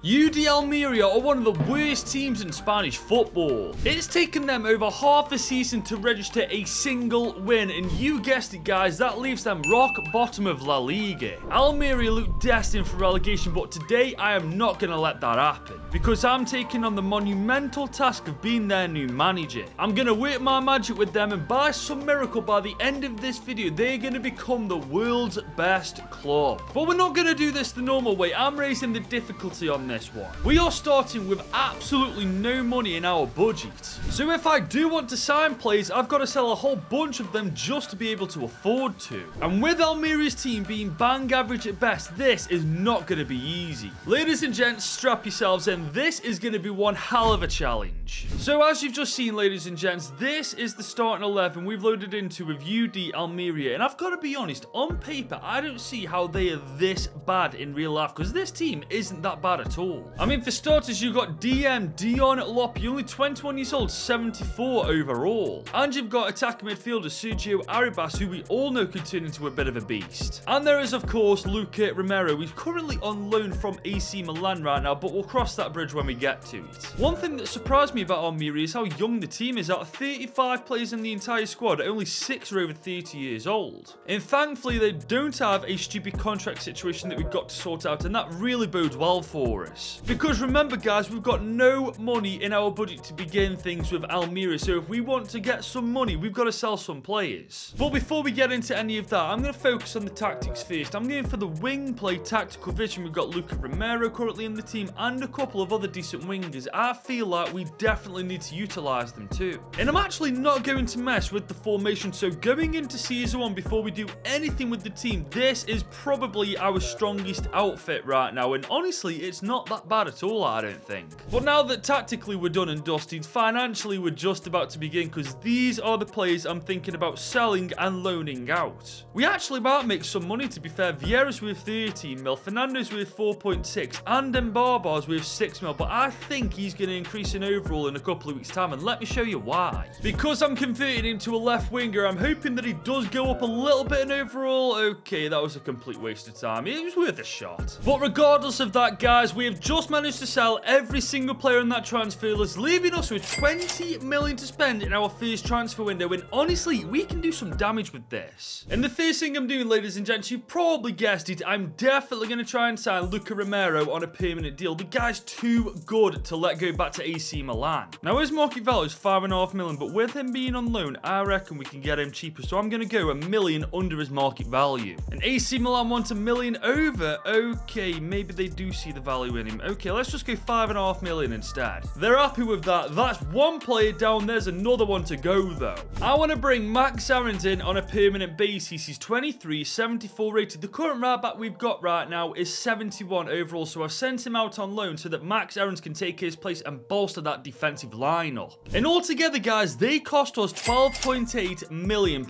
UD Almeria are one of the worst teams in Spanish football. It's taken them over half a season to register a single win, and you guessed it guys, that leaves them rock bottom of La Liga. Almeria look destined for relegation, but today I am not going to let that happen, because I'm taking on the monumental task of being their new manager. I'm going to work my magic with them, and by some miracle, by the end of this video, they're going to become the world's best club. But we're not going to do this the normal way. I'm raising the difficulty on this one. We are starting with absolutely no money in our budget. So if I do want to sign players, I've got to sell a whole bunch of them just to be able to afford to. And with Almeria's team being bang average at best, this is not going to be easy. Ladies and gents, strap yourselves in. This is going to be one hell of a challenge. So as you've just seen, ladies and gents, this is the starting 11 we've loaded into with UD Almeria. And I've got to be honest, on paper, I don't see how they are this bad in real life, because this team isn't that bad at all. I mean, for starters, you've got DM Dion Lopi, only 21 years old, 74 overall. And you've got attacking midfielder Sergio Arribas, who we all know could turn into a bit of a beast. And there is, of course, Luca Romero. He's currently on loan from AC Milan right now, but we'll cross that bridge when we get to it. One thing that surprised me about Almeria is how young the team is. Out of 35 players in the entire squad, only 6 are over 30 years old. And thankfully, they don't have a stupid contract situation that we've got to sort out, and that really bodes well for us. Because remember, guys, we've got no money in our budget to begin things with Almeria, so if we want to get some money, we've got to sell some players. But before we get into any of that, I'm going to focus on the tactics first. I'm going for the wing play tactical vision. We've got Luca Romero currently in the team and a couple of other decent wingers. I feel like we definitely need to utilize them too. And I'm actually not going to mess with the formation, so going into Season 1, before we do anything with the team, this is probably our strongest outfit right now, and honestly, it's not that bad at all, I don't think. But now that tactically we're done and dusted, financially we're just about to begin, because these are the players I'm thinking about selling and loaning out. We actually might make some money, to be fair. Vieira's worth 13 mil, Fernando's worth 4.6, and Mbarba's worth 6 mil, but I think he's going to increase in overall in a couple of weeks' time, and let me show you why. Because I'm converting him to a left winger, I'm hoping that he does go up a little bit in overall. Okay, that was a complete waste of time. It was worth a shot. But regardless of that, guys, we have just managed to sell every single player in that transfer list, leaving us with 20 million to spend in our first transfer window, and honestly, we can do some damage with this. And the first thing I'm doing, ladies and gents, you've probably guessed it, I'm definitely going to try and sign Luca Romero on a permanent deal. The guy's too good to let go back to AC Milan. Now, his market value is 5.5 million, but with him being on loan, I reckon we can get him cheaper, so I'm going to go 1 million under his market value. And AC Milan want 1 million over. Okay, maybe they do see the value in him. Okay, let's just go 5.5 million instead. They're happy with that. That's one player down. There's another one to go, though. I want to bring Max Aarons in on a permanent basis. He's 23, 74 rated. The current right back we've got right now is 71 overall, so I've sent him out on loan so that Max Aarons can take his place and bolster that defensive lineup. And altogether, guys, they cost us £12.8 million.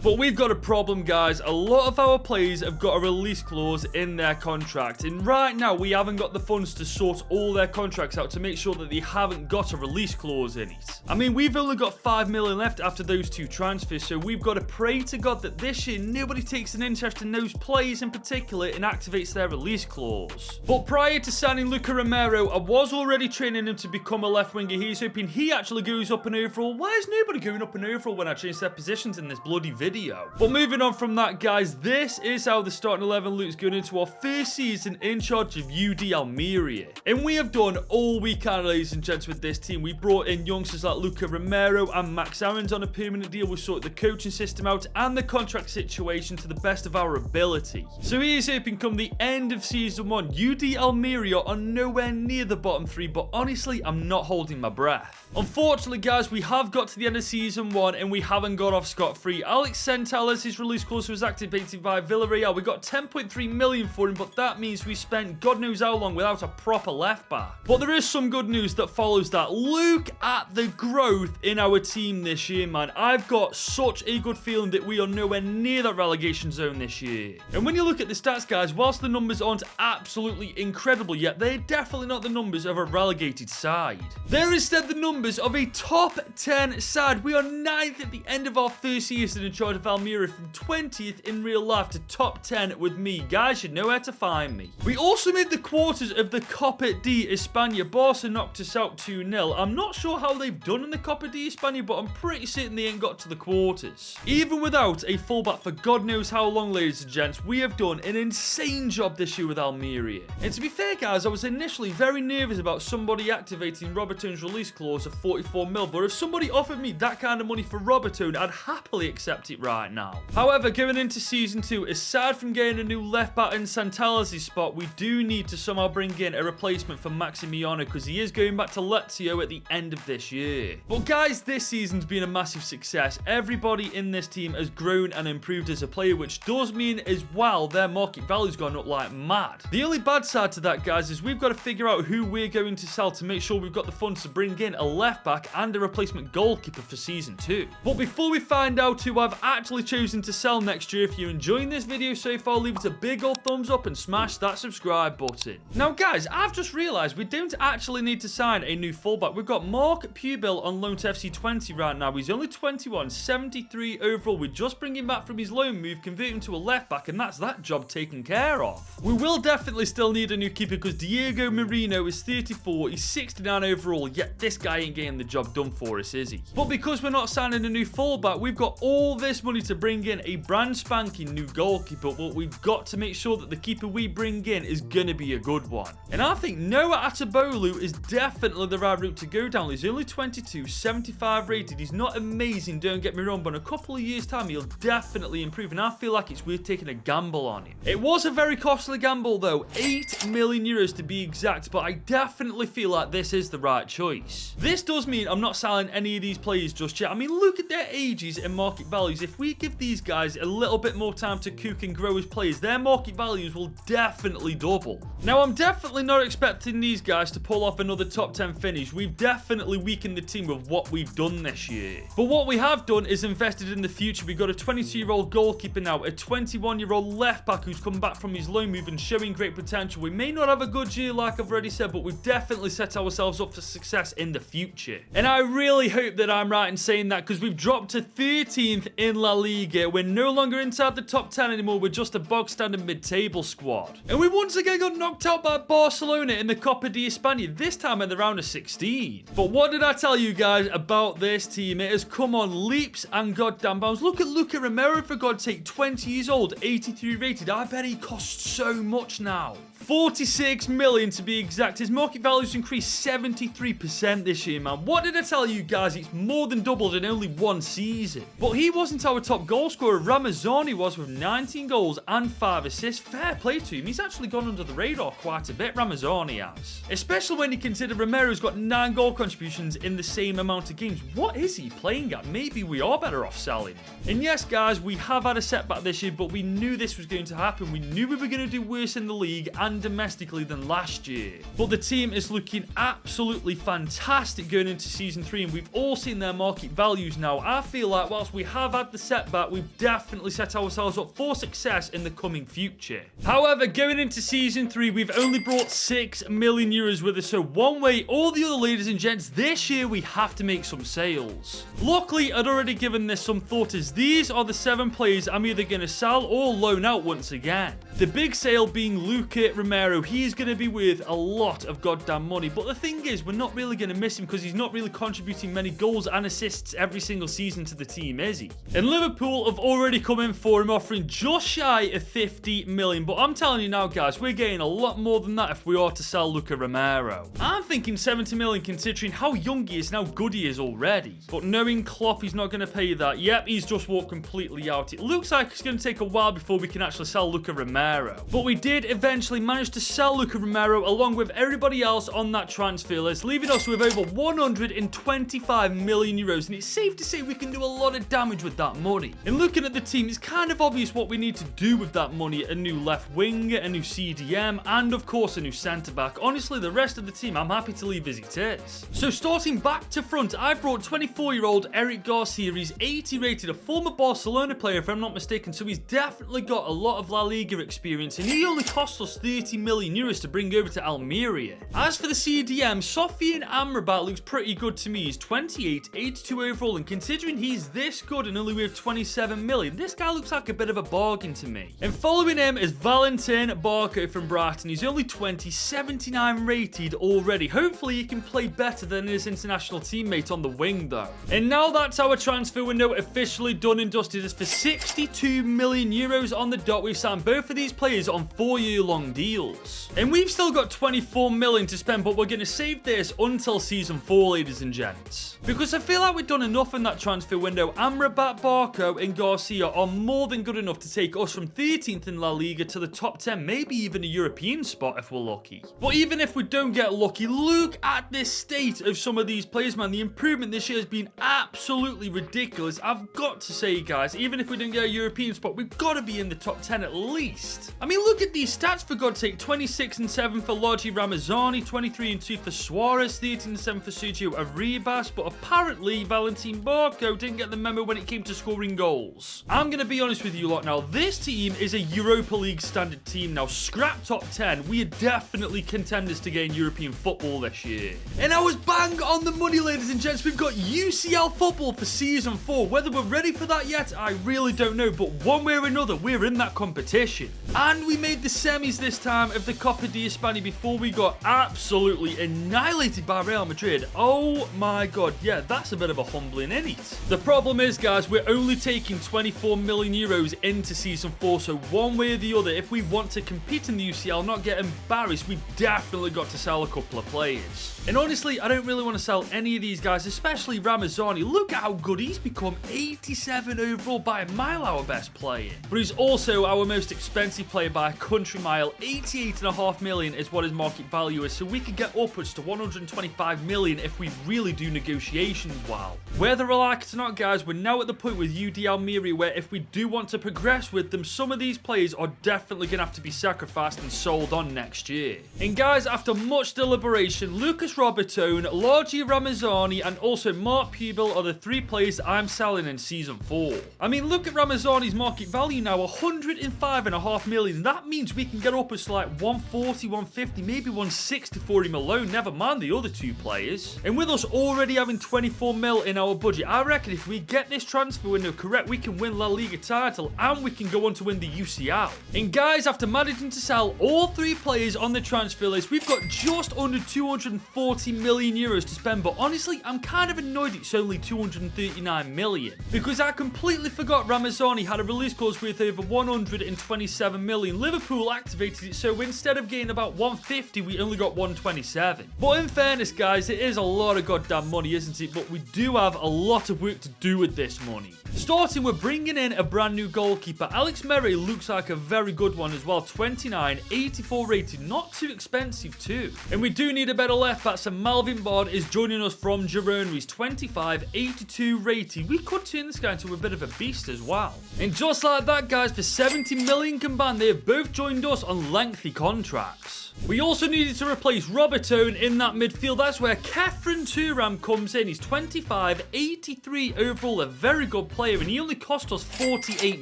But we've got a problem, guys. A lot of our players have got a release clause in their contract, and right now we haven't got the funds to sort all their contracts out to make sure that they haven't got a release clause in it. I mean, we've only got 5 million left after those 2 transfers, so we've got to pray to God that this year nobody takes an interest in those players in particular and activates their release clause. But prior to signing Luca Romero, I was already training him to become a left winger. He's hoping he actually goes up in overall. Why is nobody going up in overall when I change their positions in this bloody video? But moving on from that, guys, this is how the starting 11 looks going into our first season in charge of UD Almeria. And we have done all we can, ladies and gents, with this team. We brought in youngsters like Luca Romero and Max Aarons on a permanent deal. We sorted the coaching system out and the contract situation to the best of our ability. So here's hoping come the end of season 1, UD Almeria are nowhere near the bottom 3, but honestly, I'm not holding my breath. Unfortunately, guys, we have got to the end of season 1 and we haven't got off scot-free. Alex Sentales, his release clause was activated by Villarreal. We got 10.3 million for him, but that means we spent God knows how long without a proper left back. But there is some good news that follows that. Look at the growth in our team this year, man. I've got such a good feeling that we are nowhere near that relegation zone this year. And when you look at the stats, guys, whilst the numbers aren't absolutely incredible yet, they're definitely not the numbers of a relegated side. They're instead the numbers of a top 10 side. We are 9th at the end of our first season in charge of Almeria, from 20th in real life to top 10 with me. Guys, you know where to find me. We also made the quarter quarters of the Copa de España, Barca knocked us out 2-0. I'm not sure how they've done in the Copa de España, but I'm pretty certain they ain't got to the quarters. Even without a fullback for God knows how long, ladies and gents, we have done an insane job this year with Almeria. And to be fair, guys, I was initially very nervous about somebody activating Robertone's release clause of 44 mil, but if somebody offered me that kind of money for Robertone, I'd happily accept it right now. However, going into Season 2, aside from getting a new left back in Santalazzi's spot, we do need to somehow bring in a replacement for Maximiano because he is going back to Lazio at the end of this year. But guys, this season's been a massive success. Everybody in this team has grown and improved as a player, which does mean as well their market value's gone up like mad. The only bad side to that, guys, is we've got to figure out who we're going to sell to make sure we've got the funds to bring in a left back and a replacement goalkeeper for Season 2. But before we find out who I've actually chosen to sell next year, if you're enjoying this video so far, leave it a big old thumbs up and smash that subscribe button. Now guys, I've just realised we don't actually need to sign a new fullback. We've got Mark Pubil on loan to FC 20 right now. He's only 21, 73 overall. We just bring him back from his loan move, convert him to a left back, and that's that job taken care of. We will definitely still need a new keeper because Diego Merino is 34, he's 69 overall, yet this guy ain't getting the job done for us, is he? But because we're not signing a new fullback, we've got all this money to bring in a brand spanking new goalkeeper, but we've got to make sure that the keeper we bring in is going to be a good one. And I think Noah Atabolu is definitely the right route to go down. He's only 22, 75 rated. He's not amazing, don't get me wrong, but in a couple of years' time, he'll definitely improve, and I feel like it's worth taking a gamble on him. It was a very costly gamble, though, 8 million euros to be exact, but I definitely feel like this is the right choice. This does mean I'm not selling any of these players just yet. I mean, look at their ages and market values. If we give these guys a little bit more time to cook and grow as players, their market values will definitely double. Now, I'm definitely not expecting these guys to pull off another top 10 finish. We've definitely weakened the team with what we've done this year. But what we have done is invested in the future. We've got a 22-year-old goalkeeper now, a 21-year-old left back who's come back from his loan move and showing great potential. We may not have a good year like I've already said, but we've definitely set ourselves up for success in the future. And I really hope that I'm right in saying that because we've dropped to 13th in La Liga. We're no longer inside the top 10 anymore. We're just a bog standard mid-table squad. And we once again got knocked out by Barcelona in the Copa de España, this time in the round of 16. But what did I tell you guys about this team? It has come on leaps and goddamn bounds. Look at Luca Romero, for God's sake, 20 years old, 83 rated. I bet he costs so much now. 46 million to be exact. His market value's increased 73% this year, man. What did I tell you guys? It's more than doubled in only one season. But he wasn't our top goal scorer. Ramazani was with 19 goals and 5 assists. Fair play to him. He's actually gone under the radar quite a bit, Ramazani has. Especially when you consider Romero's got 9 goal contributions in the same amount of games. What is he playing at? Maybe we are better off selling him. And yes, guys, we have had a setback this year, but we knew this was going to happen. We knew we were going to do worse in the league and domestically than last year. But the team is looking absolutely fantastic going into Season 3, and we've all seen their market values now. I feel like whilst we have had the setback, we've definitely set ourselves up for success in the coming future. However, going into Season 3, we've only brought 6 million euros with us, so one way or the other, ladies and gents, this year we have to make some sales. Luckily, I'd already given this some thought, as these are the 7 players I'm either going to sell or loan out once again. The big sale being Luca Romero. He's going to be worth a lot of goddamn money, but the thing is, we're not really going to miss him because he's not really contributing many goals and assists every single season to the team, is he? And Liverpool have already come in for him, offering just shy of 50 million, but I'm telling you now, guys, we're getting a lot more than that if we are to sell Luca Romero. I'm thinking 70 million considering how young he is and how good he is already. But knowing Klopp, he's not going to pay that. Yep, he's just walked completely out. It looks like it's going to take a while before we can actually sell Luca Romero. But we did eventually manage to sell Luca Romero along with everybody else on that transfer list, leaving us with over 125 million euros, and it's safe to say we can do a lot of damage with that money. And looking at the team, it's kind of obvious what we need to do with that money: a new left wing, a new CDM, and of course a new centre back. Honestly, the rest of the team I'm happy to leave as it is. So starting back to front, I brought 24-year-old Eric Garcia. He's 80 rated, a former Barcelona player if I'm not mistaken, so he's definitely got a lot of La Liga experience, and he only cost us 30 million euros to bring over to Almeria. As for the CDM, Sofian Amrabat looks pretty good to me. He's 28, 82 overall, and considering he's this good and only worth 27 million, this guy looks like a bit of a bargain to me. And following him is Valentin Barco from Brighton. He's only 20, 79 rated already. Hopefully he can play better than his international teammate on the wing though. And now that's our transfer window officially done and dusted. It's for 62 million euros on the dot. We've signed both of these players on 4-year-long deals. And we've still got 24 million to spend, but we're going to save this until season 4, ladies and gents. Because I feel like we've done enough in that transfer window. Amrabat, Barco and Garcia are more than good enough to take us from 13th in La Liga to the top 10, maybe even a European spot if we're lucky. But even if we don't get lucky, look at this state of some of these players, man. The improvement this year has been absolutely ridiculous. I've got to say, guys, even if we don't get a European spot, we've got to be in the top 10 at least. I mean, look at these stats for God's sake. 26 and 7 for Lodgy Ramazani, 23 and 2 for Suarez, 13 and 7 for Sergio Arribas, but apparently Valentin Barco didn't get the memo when it came to scoring goals. I'm going to be honest with you lot now. This team is a Europa League standard team now. Scrap top 10. We are definitely contenders to gain European football this year. And I was bang on the money, ladies and gents. We've got UCL football for season 4. Whether we're ready for that yet, I really don't know. But one way or another, we're in that competition. And we made the semis this time of the Copa de España before we got absolutely annihilated by Real Madrid. Oh my god, yeah, that's a bit of a humbling, isn't it? The problem is, guys, we're only taking 24 million euros into season 4, so one way or the other, if we want to compete in the UCL, not get embarrassed, we've definitely got to sell a couple of players. And honestly, I don't really want to sell any of these guys, especially Ramazani. Look at how good he's become. 87 overall, by a mile our best player. But he's also our most expensive player by a country mile. 88.5 million is what his market value is, so we could get upwards to 125 million if we really do negotiations well. Whether I like it or not, guys, we're now at the point with UD Almeria where if we do want to progress with them, some of these players are definitely going to have to be sacrificed and sold on next year. And guys, after much deliberation, Lucas Robertone, Lodgy Ramazani and also Mark Pubel are the 3 players I'm selling in season 4. I mean, look at Ramazani's market value now, 105.5 million. That means we can get up to like 140, 150, maybe 160 for him alone, never mind the other 2 players. And with us already having 24 mil in our budget, I reckon if we get this transfer window correct, we can win La Liga title and we can go on to win the UCL. And guys, after managing to sell all 3 players on the transfer list, we've got just under 240 million euros to spend, but honestly, I'm kind of annoyed it's only 239 million, because I completely forgot Ramazani had a release clause worth over 127 million. Liverpool activated it, so instead of getting about 150, we only got 127. But in fairness, guys, it is a lot of goddamn money, isn't it? But we do have a lot of work to do with this money. Starting with bringing in a brand new goalkeeper. Alex Mere looks like a very good one as well. 29, 84 rated, not too expensive too. And we do need a better left back, so Malvin Bard is joining us from Girona. He's 25, 82 rated. We could turn this guy into a bit of a beast as well. And just like that, guys, for 70 million combined, they have both joined us on lengthy contracts. We also needed to replace Robertone in that midfield. That's where Kefren Turam comes in. He's 25, 83 overall, a very good player, and he only cost us 48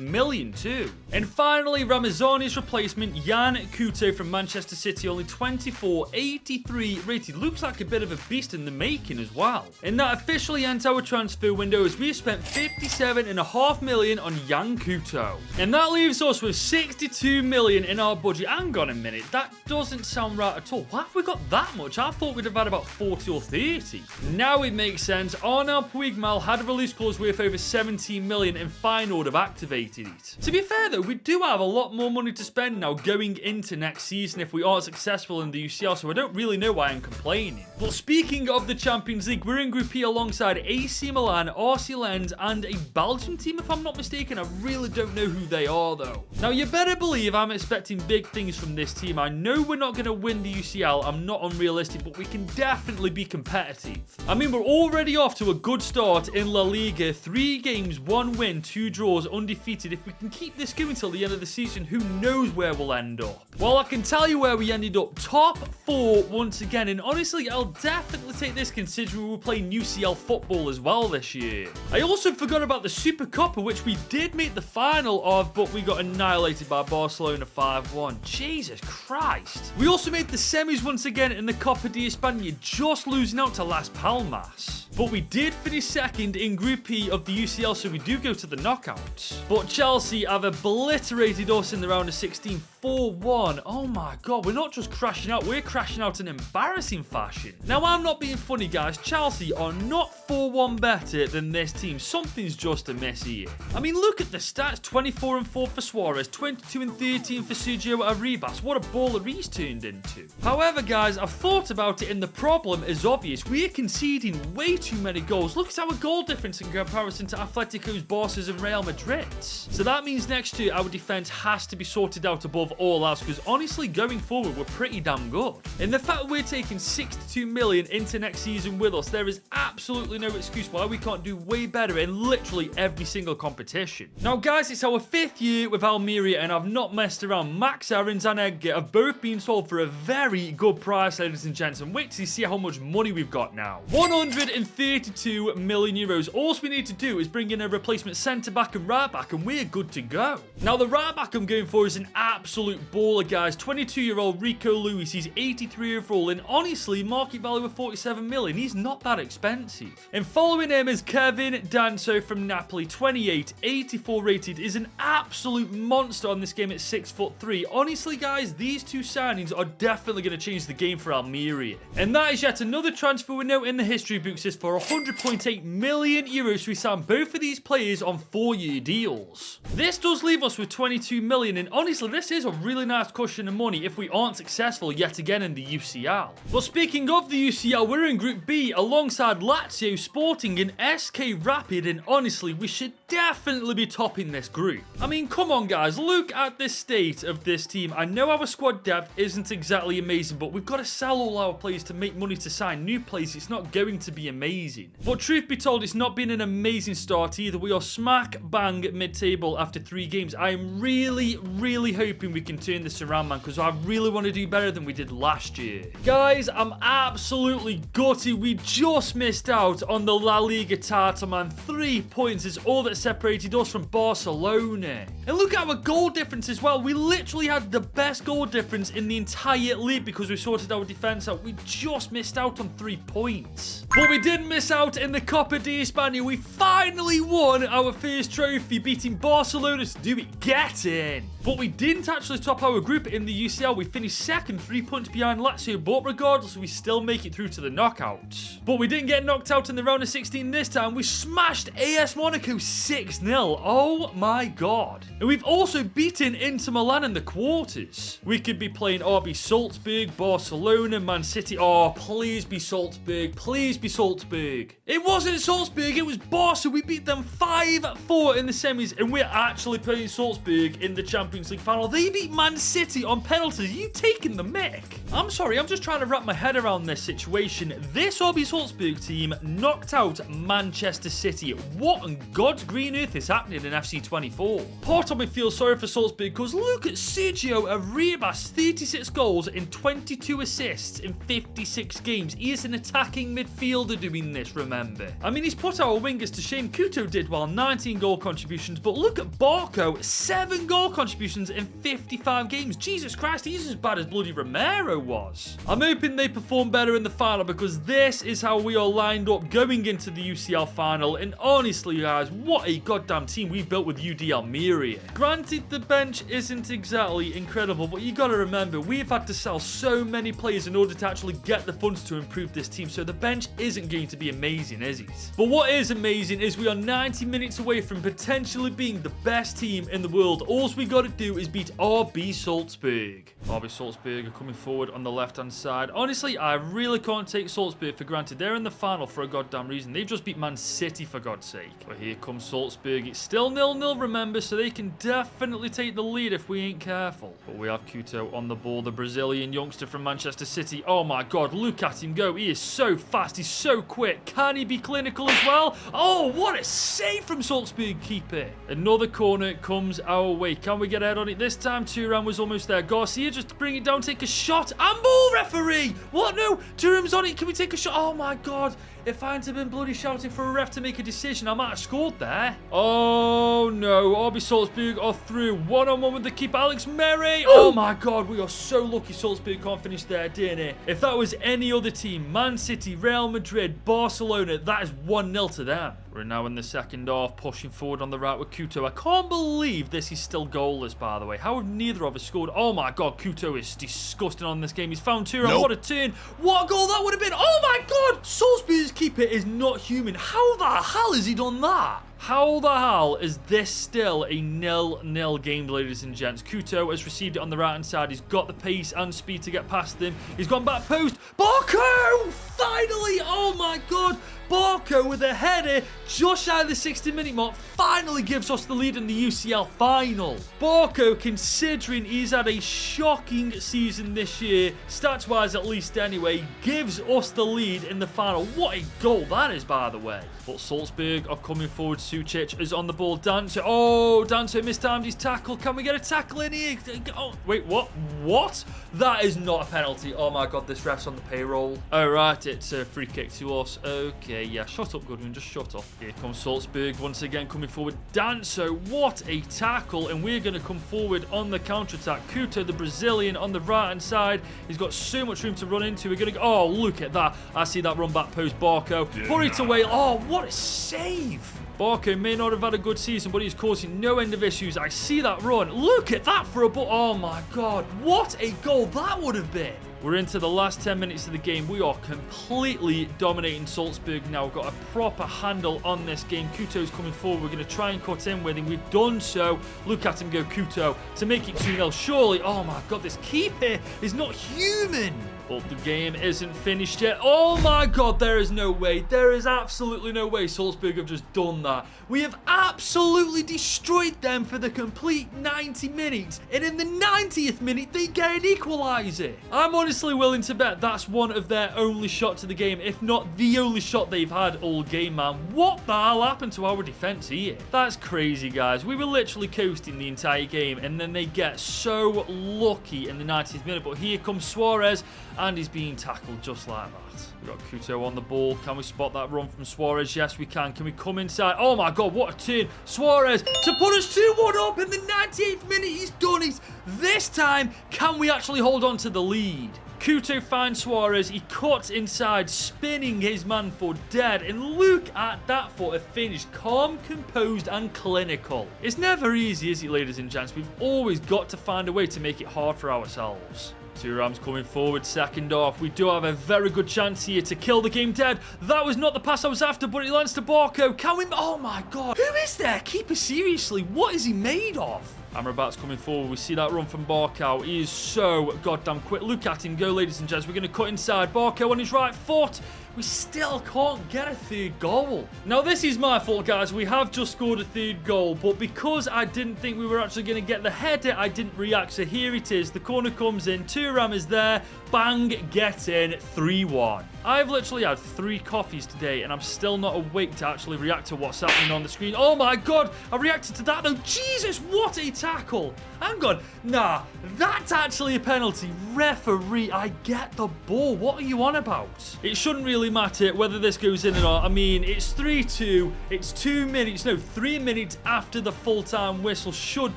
million too. And finally, Ramazani's replacement, Jan Couto from Manchester City, only 24, 83 rated. Looks like a bit of a beast in the making as well. And that officially ends our transfer window as we have spent 57.5 million on Jan Couto. And that leaves us with 62 million in our budget. Hang on a minute, that doesn't sound right at all. Why have we got that much? I thought we'd have had about 40 or 30. Now it makes sense. Arnaud Puigmal had a release clause worth over 17 million and Feyenoord have activated it. To be fair though, we do have a lot more money to spend now going into next season if we aren't successful in the UCL, so I don't really know why I'm complaining. But speaking of the Champions League, we're in Group E alongside AC Milan, RC Lens and a Belgian team if I'm not mistaken. I really don't know who they are though. Now you better believe I'm expecting big things from this team. I know we're not going to win the UCL, I'm not unrealistic, but we can definitely be competitive. I mean, we're already off to a good start in La Liga. 3 games, 1 win, 2 draws, undefeated. If we can keep this going till the end of the season, who knows where we'll end up. Well, I can tell you where we ended up, top 4 once again, and honestly, I'll definitely take this considering we're playing UCL football as well this year. I also forgot about the Super Copa, which we did make the final of, but we got annihilated by Barcelona 5-1. Jesus Christ. We also made the semis once again in the Copa de España, just losing out to Las Palmas. But we did finish second in Group E of the UCL, so we do go to the knockouts. But Chelsea have obliterated us in the round of 16, 4-1. Oh my God, we're not just crashing out, we're crashing out in embarrassing fashion. Now, I'm not being funny, guys. Chelsea are not 4-1 better than this team. Something's just amiss here. I mean, look at the stats. 24-4 for Suarez, 22-13 for Sergio Arribas. What a baller he's turned into. However, guys, I've thought about it, and the problem is obvious. We're conceding way too many goals. Look at our goal difference in comparison to Atletico's, Barca's, and Real Madrid's. So that means next year our defense has to be sorted out above all else, because honestly, going forward, we're pretty damn good. And the fact we're taking 62 million into next season with us, there is absolutely no excuse why we can't do way better in literally every single competition. Now, guys, it's our 5th year with Almeria, and I've not messed around. Max Aarons and Edgar have both been sold for a very good price, ladies and gents, and wait till you see how much money we've got now. 132 million euros. All we need to do is bring in a replacement centre-back and right-back, and we're good to go. Now, the right-back I'm going for is an absolute baller, guys. 22-year-old Rico Lewis. He's 83 overall, and honestly, market value of 47 million. He's not that expensive. And following him is Kevin Danso from Napoli, 28, 84 rated, is an absolute monster on this game at 6'3". Honestly, guys, these two signings are definitely going to change the game for Almeria. And that is yet another transfer we note in the history books is for 100.8 million euros. So we signed both of these players on 4-year deals. This does leave us with 22 million, and honestly, this is a really nice cushion of money if we aren't successful yet again in the UCL. Well, speaking of the UCL, we're in Group B alongside Lazio, Sporting, and SK Rapid, and honestly, we should definitely be topping this group. I mean, come on, guys, look at the state of this team. I know our squad depth isn't exactly amazing, but we've got to sell all our players to make money to sign new players. It's not going to be amazing. But truth be told, it's not been an amazing start either. We are smack bang mid-table after 3 games. I am really hoping we can turn this around, man, because I really want to do better than we did last year. Guys, I'm absolutely gutted. We just missed out on the La Liga title, man. 3 points is all that separated us from Barcelona. And look at our goal difference as well. We literally had the best goal difference in the entire league because we sorted our defense out. We just missed out on 3 points. But we didn't miss out in the Copa de España. We finally won our first trophy, beating Barcelona to do it. Get in. But we didn't actually top our group in the UCL. We finished second, 3 points behind Lazio, but regardless, we still make it through to the knockouts. But we didn't get knocked out in the round of 16 this time. We smashed AS Monaco 6-0. Oh my God. And we've also beaten Inter Milan in the quarters. We could be playing RB Salzburg, Barcelona, Man City. Oh, please be Salzburg. Please be Salzburg. It wasn't Salzburg, it was Barca. We beat them 5-4 in the semis, and we're actually playing Salzburg in the Champions League final. They beat Man City on penalties. Are you taking the mick? I'm sorry, I'm just trying to wrap my head around this situation. This RB Salzburg team knocked out Manchester City. What on God's green earth is happening in FC24? Part of me feels sorry for Salzburg because look at Sergio Arribas, 36 goals and 22 assists in 56 games. He is an attacking midfielder doing this, remember. I mean, he's put our wingers to shame. Couto did well, 19 goal contributions, but look at Barco, 7 goal contributions in 55 games. Jesus Christ, he's as bad as bloody Romero was. I'm hoping they perform better in the final because this is how we are lined up going into the UCL final. And honestly, guys, what a goddamn team we've built with UD Almeria. Granted, the bench isn't exactly incredible, but you gotta remember, we've had to sell so many players in order to actually get the funds to improve this team, so the bench isn't going to be amazing, is it? But what is amazing is we are 90 minutes away from potentially being the best team in the world. All we gotta do is beat RB Salzburg. RB Salzburg are coming forward on the left-hand side. Honestly, I really can't take Salzburg for granted. They're in the final for a goddamn reason. They've just beat Man City, for God's sake. But here comes Salzburg. It's still 0-0, remember, so they can definitely take the lead if we ain't careful. But we have Couto on the ball, the Brazilian youngster from Manchester City. Oh my God, look at him go. He is so fast. He's so quick. Can he be clinical as well? Oh, what a save from Salzburg keeper. Another corner comes our way. Can we get get ahead on it. This time, Thuram was almost there. Garcia just bring it down, take a shot. And ball, referee! What? No, Thuram's on it. Can we take a shot? Oh, my God. If I hadn't been bloody shouting for a ref to make a decision, I might have scored there. Oh, no. RB Salzburg are through. One-on-one with the keeper, Alex Mary. Oh, my God. We are so lucky Salzburg can't finish there, didn't it? If that was any other team, Man City, Real Madrid, Barcelona, that is 1-0 to them. We're now in the second half, pushing forward on the right with Couto. I can't believe this is still goalless, by the way. How have neither of us scored? Oh, my God. Couto is disgusting on this game. He's found Thuram. Nope. What a turn. What a goal that would have been. Oh, my God. Salzburg's keeper is not human. How the hell has he done that? How the hell is this still a 0-0 game, ladies and gents? Couto has received it on the right-hand side. He's got the pace and speed to get past him. He's gone back post. Barco! Finally! Oh, my God. Barco with a header just shy of the 60-minute mark finally gives us the lead in the UCL final. Barco, considering he's had a shocking season this year, stats-wise at least anyway, gives us the lead in the final. What a goal that is, by the way. But Salzburg are coming forward. Sucic is on the ball. Danso. Oh, Danso mistimed his tackle. Can we get a tackle in here? Oh, wait, what? What? That is not a penalty. Oh, my God, this ref's on the payroll. All right, it's a free kick to us. Okay, yeah, shut up, Goodwin. Just shut up. Here comes Salzburg once again coming forward. Danso, what a tackle. And we're going to come forward on the counter-attack. Couto, the Brazilian, on the right-hand side. He's got so much room to run into. We're going to go. Oh, look at that. I see that run back post, Barco. Put it away. Oh, what a save. Barco may not have had a good season, but he's causing no end of issues. I see that run. Look at that for a ball. Oh, my God. What a goal that would have been. We're into the last 10 minutes of the game. We are completely dominating Salzburg now. We've got a proper handle on this game. Couto's coming forward. We're going to try and cut in with him. We've done so. Look at him go, Couto, to make it 2-0. Surely, oh my God, this keeper is not human. But the game isn't finished yet. Oh my God, there is no way. There is absolutely no way Salzburg have just done that. We have absolutely destroyed them for the complete 90 minutes. And in the 90th minute, they get an equaliser. I'm honestly willing to bet that's one of their only shots of the game, if not the only shot they've had all game, man. What the hell happened to our defense here? That's crazy, guys. We were literally coasting the entire game, and then they get so lucky in the 90th minute. But here comes Suarez, and he's being tackled just like that. We've got Couto on the ball. Can we spot that run from Suarez? Yes, we can. Can we come inside? Oh, my God, what a turn. Suarez to put us 2-1 up in the 98th minute. He's done it. This time, can we actually hold on to the lead? Couto finds Suarez. He cuts inside, spinning his man for dead. And look at that for a finish. Calm, composed, and clinical. It's never easy, is it, ladies and gents? We've always got to find a way to make it hard for ourselves. Thuram's coming forward, second half. We do have a very good chance here to kill the game dead. That was not the pass I was after, but it lands to Barco. Can we... Oh, my God. Who is there? Keeper, seriously. What is he made of? Amrabat's coming forward. We see that run from Barco. He is so goddamn quick. Look at him go, ladies and gents. We're going to cut inside. Barco on his right foot. We still can't get a third goal. Now, this is my fault, guys. We have just scored a third goal, but because I didn't think we were actually going to get the header, I didn't react. So here it is. The corner comes in. Thuram is there. Bang, get in. 3-1. I've literally had 3 coffees today, and I'm still not awake to actually react to what's happening on the screen. Oh, my God. I reacted to that, though. Jesus, what a tackle. Hang on. Nah, that's actually a penalty. Referee, I get the ball. What are you on about? It shouldn't really matter whether this goes in or not. I mean, it's 3-2. It's 2 minutes. No, 3 minutes after the full-time whistle should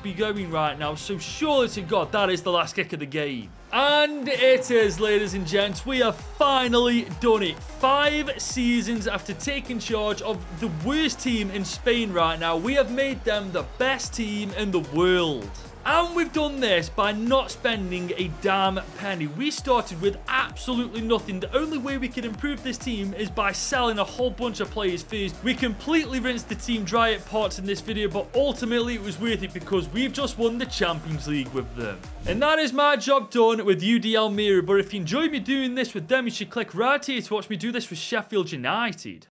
be going right now. So surely to God, that is the last kick of the game. And it is, ladies and gents. We have finally done it. 5 seasons after taking charge of the worst team in Spain right now, we have made them the best team in the world. And we've done this by not spending a damn penny. We started with absolutely nothing. The only way we could improve this team is by selling a whole bunch of players first. We completely rinsed the team dry at parts in this video, but ultimately it was worth it because we've just won the Champions League with them. And that is my job done with UD Almeria. But if you enjoyed me doing this with them, you should click right here to watch me do this with Sheffield United.